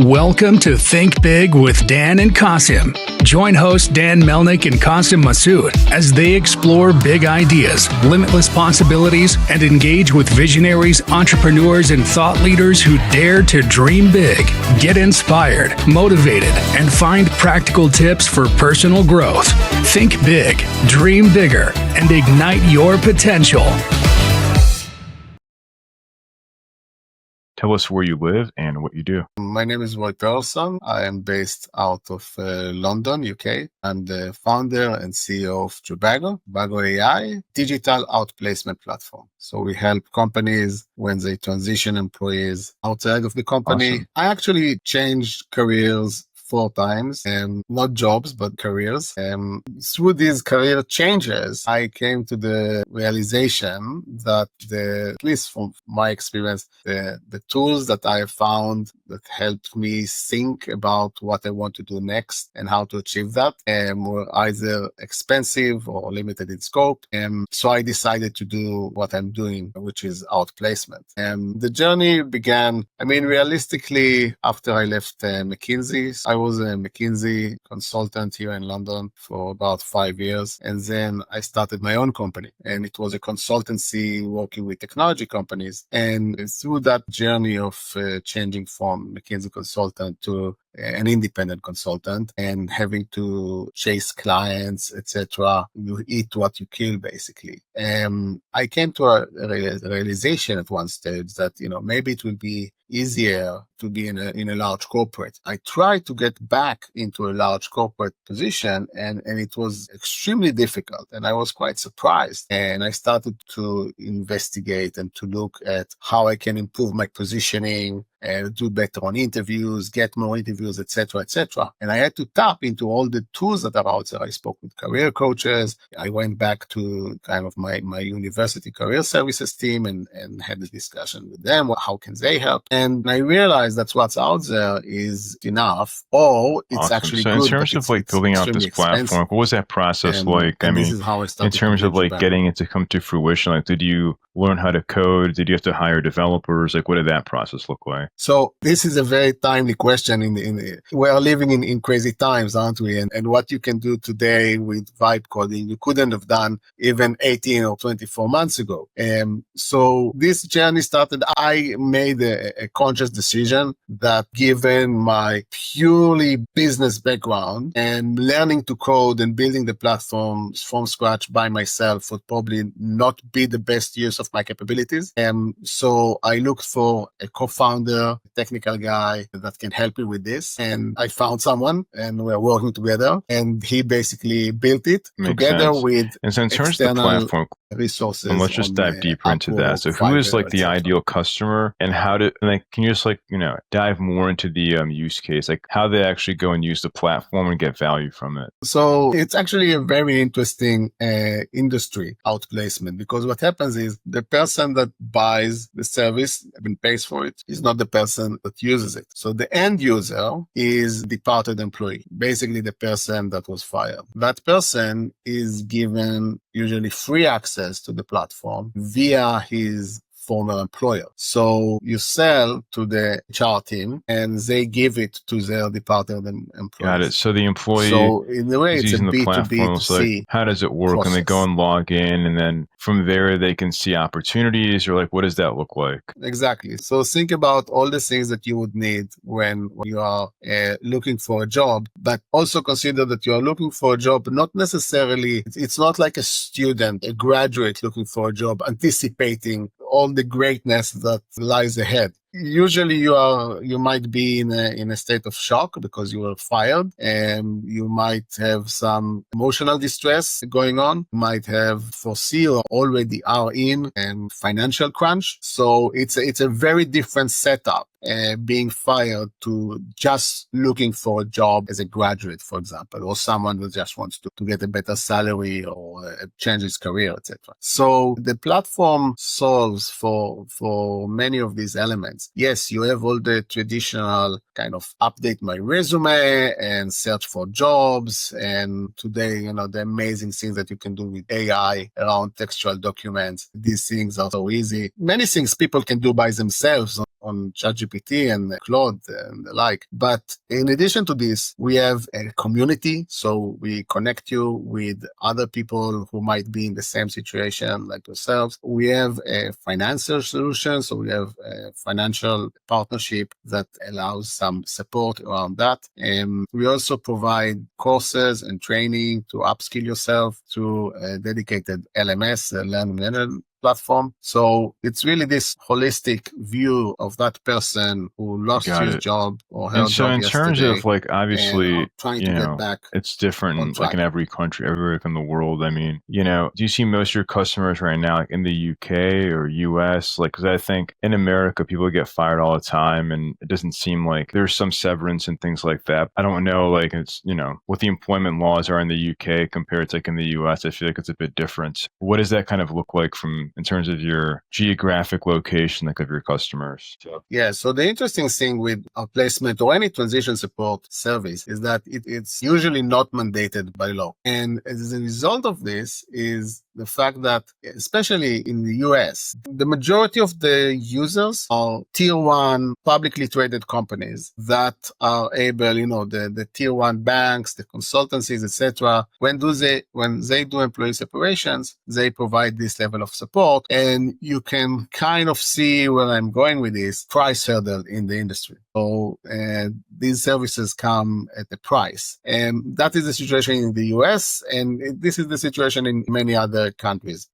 Welcome to Think Big with Dan and Qasim. Join hosts Dan Melnick and Qasim Masood as they explore big ideas, limitless possibilities, and engage with visionaries, entrepreneurs, and thought leaders who dare to dream big, get inspired, motivated, and find practical tips for personal growth. Think big, dream bigger, and ignite your potential. Tell us where you live and what you do. My name is Perlson. I am based out of London, UK. I'm the founder and CEO of Tobago AI, digital outplacement platform. So we help companies when they transition employees outside of the company. Awesome. I actually changed careers 4 times, not jobs, but careers. Through these career changes, I came to the realization that at least from my experience, the tools that I have found that helped me think about what I want to do next and how to achieve that were either expensive or limited in scope. So I decided to do what I'm doing, which is outplacement. The journey began, realistically, after I left McKinsey. I was a McKinsey consultant here in London for about 5 years. And then I started my own company, and it was a consultancy working with technology companies. And through that journey of changing from McKinsey consultant to an independent consultant and having to chase clients, etc., you eat what you kill, basically. I came to a realization at one stage that, maybe it will be easier to be in a large corporate. I tried to get back into a large corporate position, and it was extremely difficult, and I was quite surprised. And I started to investigate and to look at how I can improve my positioning, do better on interviews, get more interviews, etc., etc. And I had to tap into all the tools that are out there. I spoke with career coaches. I went back to kind of my university career services team and had a discussion with them. How can they help? And I realized that what's out there is enough, or it's Awesome. actually so good. in terms of building out this platform, what was that process like? This is how I started in terms of getting it to come to fruition, did you learn how to code? Did you have to hire developers? What did that process look like? So this is a very timely question. We are living in crazy times, aren't we? And what you can do today with vibe coding, you couldn't have done even 18 or 24 months ago. So this journey started. I made a conscious decision that, given my purely business background and learning to code and building the platform from scratch by myself, would probably not be the best use of my capabilities. So I looked for a co-founder, technical guy that can help me with this. And I found someone, and we're working together. And he basically built it together with and so in terms of the platform resources. And let's just dive deeper into that. So who is the ideal customer, and how can you just dive more into the use case, how they actually go and use the platform and get value from it? So it's actually a very interesting industry, outplacement, because what happens is the person that buys the service and pays for it is not the person that uses it. So the end user is departed employee, basically the person that was fired. That person is given usually free access to the platform via his former employer. So you sell to the HR team and they give it to their departed employees. Got it. So the employee in a way, it's using a the platform. B2B2C how does it work? process. And they go and log in, and then from there they can see opportunities, or what does that look like? Exactly. So think about all the things that you would need when you are looking for a job, but also consider that you are looking for a job, not necessarily, it's not like a student, a graduate looking for a job, anticipating all the greatness that lies ahead. Usually you might be in a state of shock because you were fired, and you might have some emotional distress going on. You might have foresee or already are in financial crunch. So it's a very different setup. Being fired to just looking for a job as a graduate, for example, or someone who just wants to get a better salary or change his career, etc. So the platform solves for many of these elements. Yes, you have all the traditional kind of update my resume and search for jobs. And today, the amazing things that you can do with AI around textual documents, these things are so easy. Many things people can do by themselves on ChatGPT and Claude and the like. But in addition to this, we have a community. So we connect you with other people who might be in the same situation like yourselves. We have a financial solution. So we have a financial partnership that allows some support around that. And we also provide courses and training to upskill yourself through a dedicated LMS, Learn Management platform. So it's really this holistic view of that person who lost his job or her and so job in terms of like, obviously, and trying to get back it's different like in track. every country, everywhere in the world. I mean, do you see most of your customers right now like in the UK or US? Like, because I think in America, people get fired all the time and it doesn't seem like there's some severance and things like that. I don't know, like it's, what the employment laws are in the UK compared to like in the US. I feel like it's a bit different. What does that kind of look like in terms of your geographic location, like of your customers? Yeah. So the interesting thing with outplacement or any transition support service is that it's usually not mandated by law. And as a result of this is the fact that, especially in the US, the majority of the users are tier one publicly traded companies that are able, the tier one banks, the consultancies, etc. When they do employee separations, they provide this level of support. And you can kind of see where I'm going with this price hurdle in the industry. So these services come at a price. And that is the situation in the US. And this is the situation in many other countries.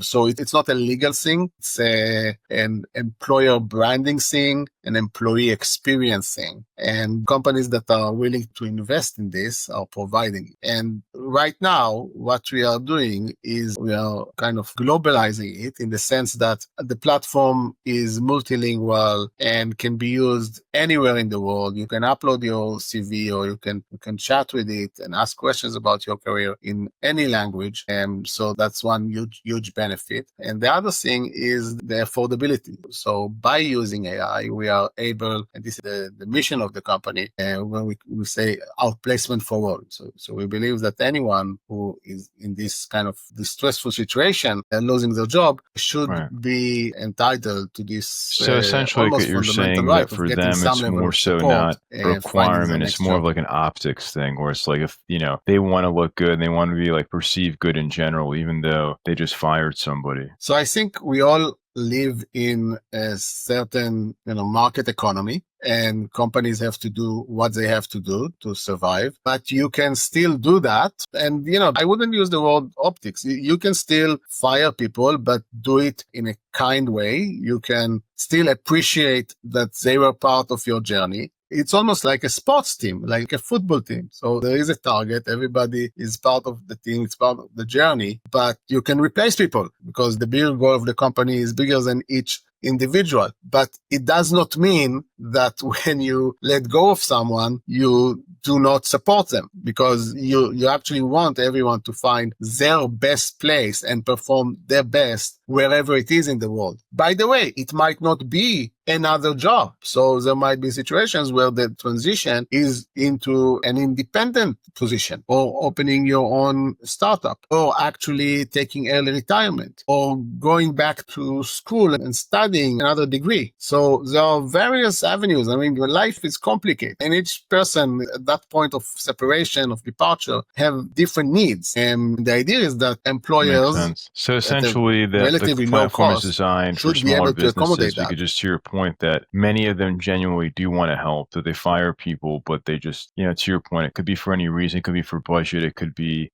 So it's not a legal thing. It's an employer branding thing, an employee experience thing. And companies that are willing to invest in this are providing. And right now, what we are doing is we are kind of globalizing it in the sense that the platform is multilingual and can be used anywhere in the world. You can upload your CV or you can chat with it and ask questions about your career in any language. So that's one huge benefit. And the other thing is the affordability. So by using AI, we are able, and this is the mission of the company, when we say outplacement for all. So we believe that anyone who is in this kind of distressful situation and losing their job should be entitled to this. So essentially, like you're saying right that for them, it's more so not a requirement. It's more of like an optics thing, where it's like if they want to look good and they want to be like perceived good in general, even though they just fired somebody. So I think we all live in a certain market economy, and companies have to do what they have to do to survive. But you can still do that. And, I wouldn't use the word optics. You can still fire people, but do it in a kind way. You can still appreciate that they were part of your journey. It's almost like a sports team, like a football team. So there is a target. Everybody is part of the team. It's part of the journey, but you can replace people because the bigger goal of the company is bigger than each individual. But it does not mean that when you let go of someone, you do not support them, because you actually want everyone to find their best place and perform their best wherever it is in the world. By the way, it might not be another job. So there might be situations where the transition is into an independent position, or opening your own startup, or actually taking early retirement, or going back to school and studying another degree. So there are various avenues. I mean, your life is complicated, and each person at that point of separation, of departure, have different needs. And the idea is that employers, makes sense. So essentially, the platform is designed for smaller businesses because, just to your point, that many of them genuinely do want to help, that they fire people, but they just, to your point, it could be for any reason. It could be for budget. It could be,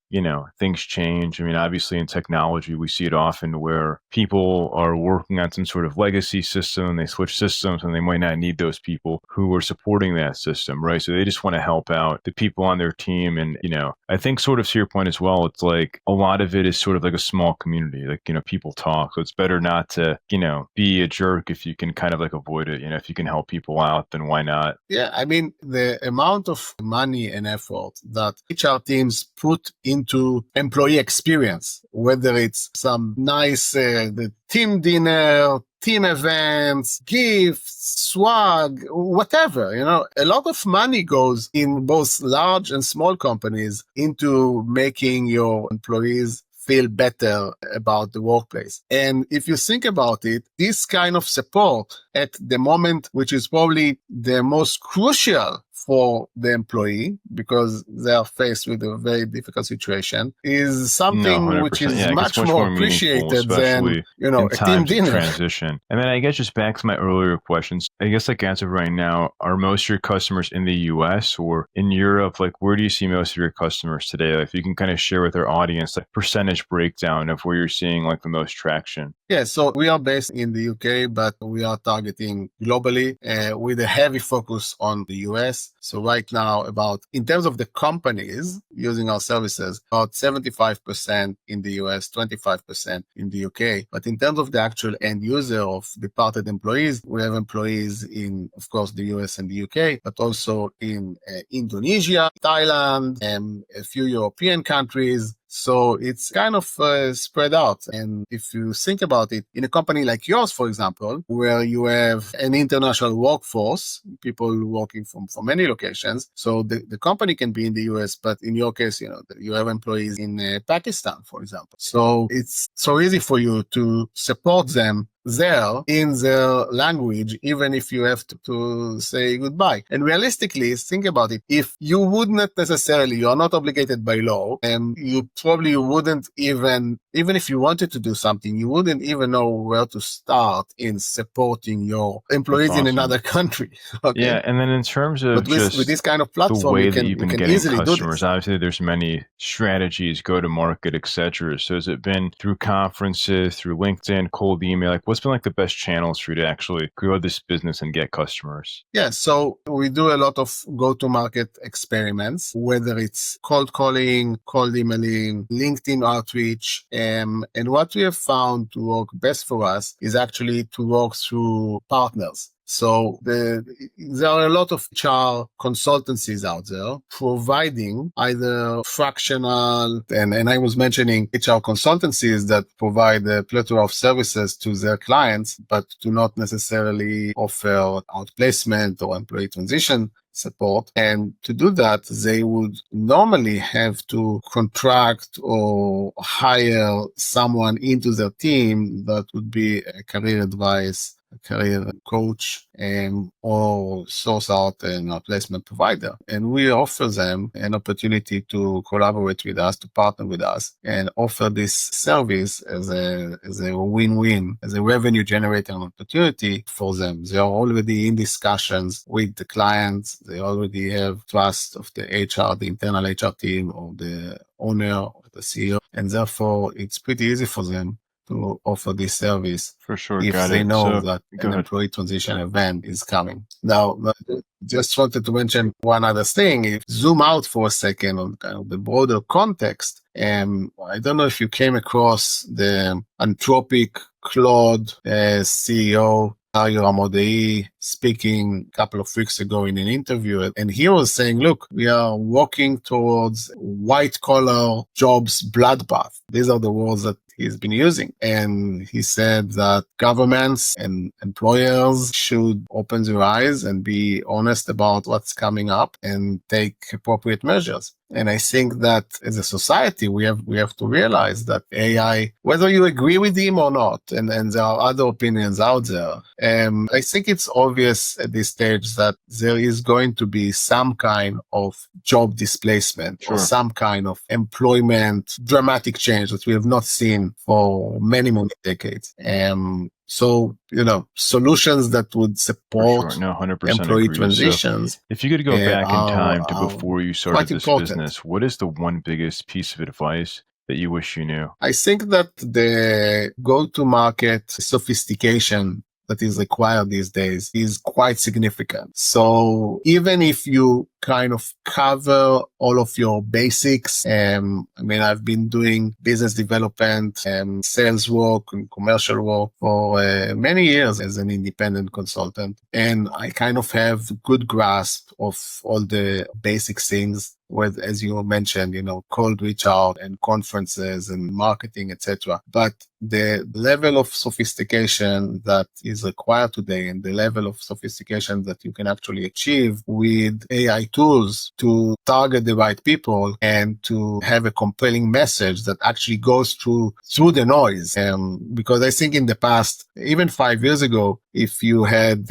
things change. I mean, obviously in technology, we see it often where people are working on some sort of legacy system and they switch systems and they might not need those people who are supporting that system, right? So they just want to help out the people on their team. And, I think sort of to your point as well, it's like a lot of it is sort of like a small community, like, people talk. So it's better not to, be a jerk if you can kind of like avoid it. If you can help people out, then why not? Yeah, I mean, the amount of money and effort that HR teams put into employee experience, whether it's some nice the team dinner, team events, gifts, swag, whatever, a lot of money goes in both large and small companies into making your employees feel better about the workplace. And if you think about it, this kind of support at the moment, which is probably the most crucial for the employee because they are faced with a very difficult situation, is something which is much more appreciated than, a team dinner. Transition. And then I guess just back to my earlier questions, I guess as of right now, are most of your customers in the US or in Europe? Where do you see most of your customers today? If you can kind of share with our audience, percentage breakdown of where you're seeing the most traction. Yeah, so we are based in the UK, but we are targeting globally with a heavy focus on the US. So right now, in terms of the companies using our services, about 75% in the US, 25% in the UK. But in terms of the actual end user of departed employees, we have employees in, of course, the US and the UK, but also in Indonesia, Thailand, and a few European countries. So it's kind of spread out. And if you think about it, in a company like yours, for example, where you have an international workforce, people working from many locations, so the company can be in the US, but in your case, you have employees in Pakistan, for example. So it's so easy for you to support them there in their language, even if you have to say goodbye. And realistically, think about it. If you would not necessarily, you are not obligated by law, and you probably wouldn't even if you wanted to do something, you wouldn't even know where to start in supporting your employees in another country. Okay? Yeah, and then in terms of with this kind of platform, the way you can, that you've been getting customers, obviously there's many strategies, go to market, etc. So has it been through conferences, through LinkedIn, cold email? What's been the best channels for you to actually grow this business and get customers? Yeah, so we do a lot of go-to-market experiments, whether it's cold calling, cold emailing, LinkedIn outreach. And what we have found to work best for us is actually to work through partners. So there are a lot of HR consultancies out there providing either fractional, and I was mentioning HR consultancies that provide a plethora of services to their clients, but do not necessarily offer outplacement or employee transition support. And to do that, they would normally have to contract or hire someone into their team that would be a career advice, a career coach, or source out an outplacement provider. And we offer them an opportunity to collaborate with us, to partner with us, and offer this service as a win-win, as a revenue generating opportunity for them. They are already in discussions with the clients. They already have trust of the HR, the internal HR team, or the owner, or the CEO. And therefore, it's pretty easy for them to offer this service for sure. If they know that an employee transition event is coming. Now, just wanted to mention one other thing. If zoom out for a second on kind of the broader context, I don't know if you came across the Anthropic Claude CEO, Dario Amodei, speaking a couple of weeks ago in an interview. And he was saying, look, we are walking towards white collar jobs bloodbath. These are the words that he's been using. And he said that governments and employers should open their eyes and be honest about what's coming up and take appropriate measures. And I think that as a society, we have to realize that AI, whether you agree with him or not, and there are other opinions out there, I think it's obvious at this stage that there is going to be some kind of job displacement or some kind of employment dramatic change that we have not seen for many, many decades. So, solutions that would support employee transitions. So if you could go back in time to before you started this business, what is the one biggest piece of advice that you wish you knew? I think that the go-to-market sophistication that is required these days is quite significant. So even if you kind of cover all of your basics, I've been doing business development and sales work and commercial work for many years as an independent consultant. And I kind of have good grasp of all the basic things with, as you mentioned, cold reach out and conferences and marketing, etc. But the level of sophistication that is required today and the level of sophistication that you can actually achieve with AI tools to target the right people and to have a compelling message that actually goes through the noise. Because I think in the past, even 5 years ago, if you had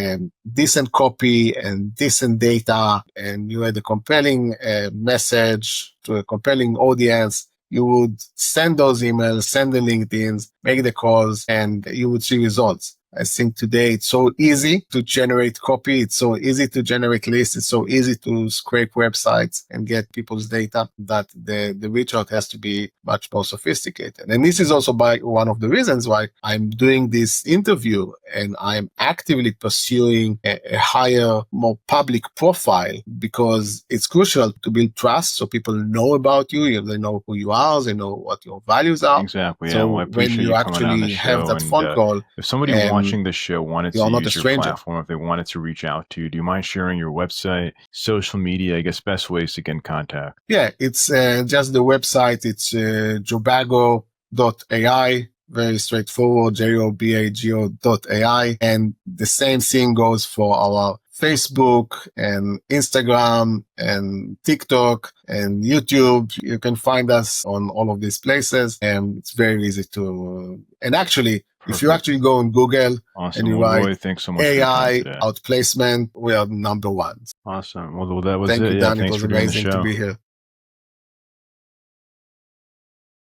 decent copy and decent data and you had a compelling message to a compelling audience, you would send those emails, send the LinkedIns, make the calls, and you would see results. I think today it's so easy to generate copy. It's so easy to generate lists. It's so easy to scrape websites and get people's data that the reach out has to be much more sophisticated. And this is also one of the reasons why I'm doing this interview and I'm actively pursuing a higher, more public profile, because it's crucial to build trust so people know about you. They know who you are. They know what your values are. Exactly. So yeah. Well, I appreciate when you coming on the actually show. have that phone call, if somebody watching the show wanted to use your platform, if they wanted to reach out to you, do you mind sharing your website, social media, I guess best ways to get in contact? Yeah, it's just the website. It's Tobago.ai. Very straightforward, Jobago.ai. And the same thing goes for our Facebook and Instagram and TikTok and YouTube. You can find us on all of these places, and it's very easy to, and actually, Perfect. If you actually go on Google awesome. and you well, write Roy, thanks so much AI outplacement, we are number one. Awesome. Well, that was Thank it. you, Yeah, Dan. thanks It was for doing the amazing show. to be here.